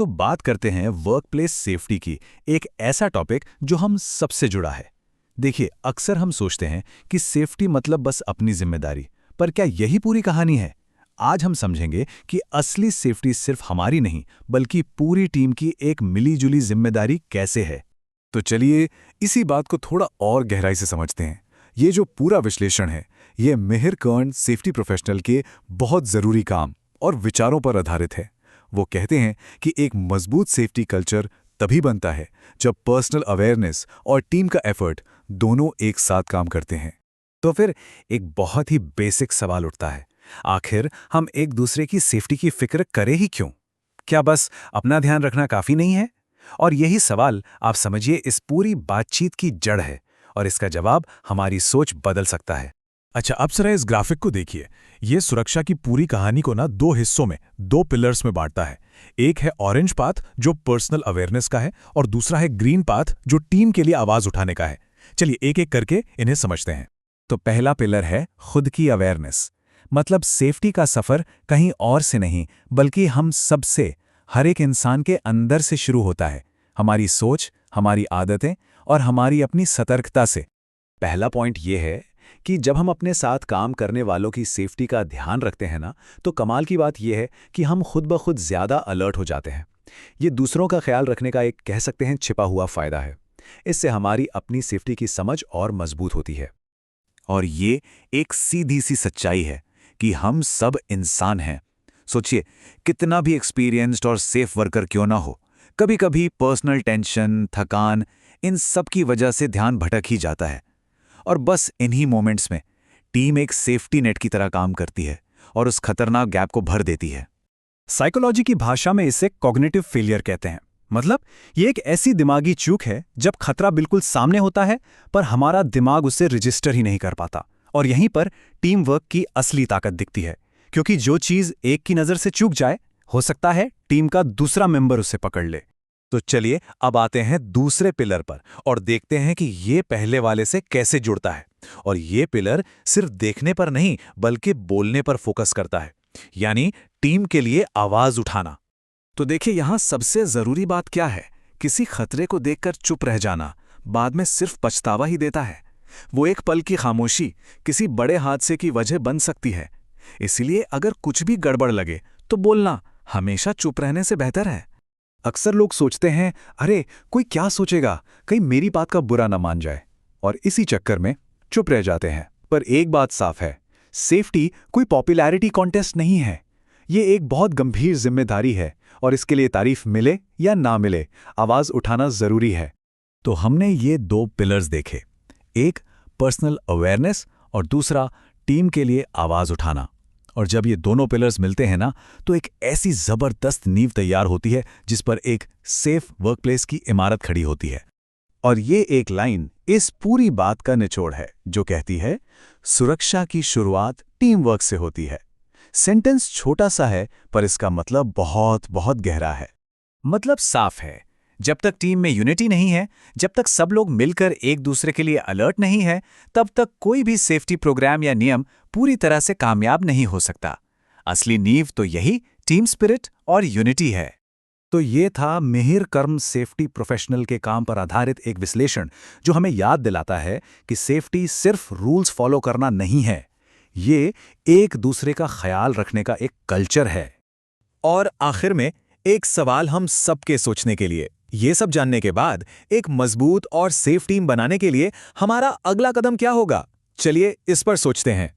तो बात करते हैं वर्कप्लेस सेफ्टी की, एक ऐसा टॉपिक जो हम सबसे जुड़ा है। देखिए, अक्सर हम सोचते हैं कि सेफ्टी मतलब बस अपनी जिम्मेदारी, पर क्या यही पूरी कहानी है? आज हम समझेंगे कि असली सेफ्टी सिर्फ हमारी नहीं, बल्कि पूरी टीम की एक मिलीजुली जिम्मेदारी कैसे है। तो चलिए इसी बात को थोड़ा और गहराई से समझते हैं। ये जो पूरा विश्लेषण है, ये मिहिर कर्ण सेफ्टी प्रोफेशनल के बहुत ज़रूरी काम और विचारों पर आधारित है। वो कहते हैं कि एक मजबूत सेफ्टी कल्चर तभी बनता है जब पर्सनल अवेयरनेस और टीम का एफर्ट दोनों एक साथ काम करते हैं। तो फिर एक बहुत ही बेसिक सवाल उठता है, आखिर हम एक दूसरे की सेफ्टी की फिक्र करें ही क्यों? क्या बस अपना ध्यान रखना काफी नहीं है? और यही सवाल, आप समझिए, इस पूरी बातचीत की जड़ है, और इसका जवाब हमारी सोच बदल सकता है। अच्छा, अब जरा इस ग्राफिक को देखिए। ये सुरक्षा की पूरी कहानी को ना दो हिस्सों में, दो पिलर्स में बांटता है। एक है ऑरेंज पाथ जो पर्सनल अवेयरनेस का है, और दूसरा है ग्रीन पाथ जो टीम के लिए आवाज उठाने का है। चलिए एक एक करके इन्हें समझते हैं। तो पहला पिलर है खुद की अवेयरनेस, मतलब सेफ्टी का सफर कहीं और से नहीं, बल्कि हम सबसे, हर एक इंसान के अंदर से शुरू होता है, हमारी सोच, हमारी आदतें और हमारी अपनी सतर्कता से। पहला पॉइंट यह है कि जब हम अपने साथ काम करने वालों की सेफ्टी का ध्यान रखते हैं ना, तो कमाल की बात यह है कि हम खुद ब खुद ज्यादा अलर्ट हो जाते हैं। ये दूसरों का ख्याल रखने का एक, कह सकते हैं, छिपा हुआ फायदा है। इससे हमारी अपनी सेफ्टी की समझ और मजबूत होती है। और ये एक सीधी सी सच्चाई है कि हम सब इंसान हैं। सोचिए, कितना भी एक्सपीरियंस्ड और सेफ वर्कर क्यों ना हो, कभी कभी पर्सनल टेंशन, थकान, इन सब की वजह से ध्यान भटक ही जाता है। और बस इन्हीं मोमेंट्स में टीम एक सेफ्टी नेट की तरह काम करती है और उस खतरनाक गैप को भर देती है। साइकोलॉजी की भाषा में इसे कॉग्निटिव फेलियर कहते हैं। मतलब ये एक ऐसी दिमागी चूक है जब खतरा बिल्कुल सामने होता है, पर हमारा दिमाग उसे रजिस्टर ही नहीं कर पाता। और यहीं पर टीम वर्क की असली ताकत दिखती है, क्योंकि जो चीज एक की नजर से चूक जाए, हो सकता है टीम का दूसरा मेंबर उसे पकड़ ले। तो चलिए अब आते हैं दूसरे पिलर पर और देखते हैं कि ये पहले वाले से कैसे जुड़ता है। और ये पिलर सिर्फ देखने पर नहीं, बल्कि बोलने पर फोकस करता है, यानी टीम के लिए आवाज उठाना। तो देखिए, यहां सबसे जरूरी बात क्या है? किसी खतरे को देखकर चुप रह जाना बाद में सिर्फ पछतावा ही देता है। वो एक पल की खामोशी किसी बड़े हादसे की वजह बन सकती है। इसीलिए अगर कुछ भी गड़बड़ लगे तो बोलना हमेशा चुप रहने से बेहतर है। अक्सर लोग सोचते हैं, अरे कोई क्या सोचेगा, कहीं मेरी बात का बुरा ना मान जाए, और इसी चक्कर में चुप रह जाते हैं। पर एक बात साफ है, सेफ्टी कोई पॉपुलैरिटी कॉन्टेस्ट नहीं है। ये एक बहुत गंभीर जिम्मेदारी है, और इसके लिए तारीफ मिले या ना मिले, आवाज उठाना जरूरी है। तो हमने ये दो पिलर्स देखे, एक पर्सनल अवेयरनेस और दूसरा टीम के लिए आवाज उठाना। और जब ये दोनों पिलर्स मिलते हैं ना, तो एक ऐसी जबरदस्त नींव तैयार होती है जिस पर एक सेफ वर्कप्लेस की इमारत खड़ी होती है। और ये एक लाइन इस पूरी बात का निचोड़ है जो कहती है, सुरक्षा की शुरुआत टीम वर्क से होती है। सेंटेंस छोटा सा है, पर इसका मतलब बहुत बहुत गहरा है। मतलब साफ है, जब तक टीम में यूनिटी नहीं है, जब तक सब लोग मिलकर एक दूसरे के लिए अलर्ट नहीं है, तब तक कोई भी सेफ्टी प्रोग्राम या नियम पूरी तरह से कामयाब नहीं हो सकता। असली नींव तो यही टीम स्पिरिट और यूनिटी है। तो ये था मिहिर कर्म सेफ्टी प्रोफेशनल के काम पर आधारित एक विश्लेषण, जो हमें याद दिलाता है कि सेफ्टी सिर्फ रूल्स फॉलो करना नहीं है, ये एक दूसरे का ख्याल रखने का एक कल्चर है। और आखिर में एक सवाल हम सबके सोचने के लिए, ये सब जानने के बाद एक मजबूत और सेफ टीम बनाने के लिए हमारा अगला कदम क्या होगा? चलिए इस पर सोचते हैं।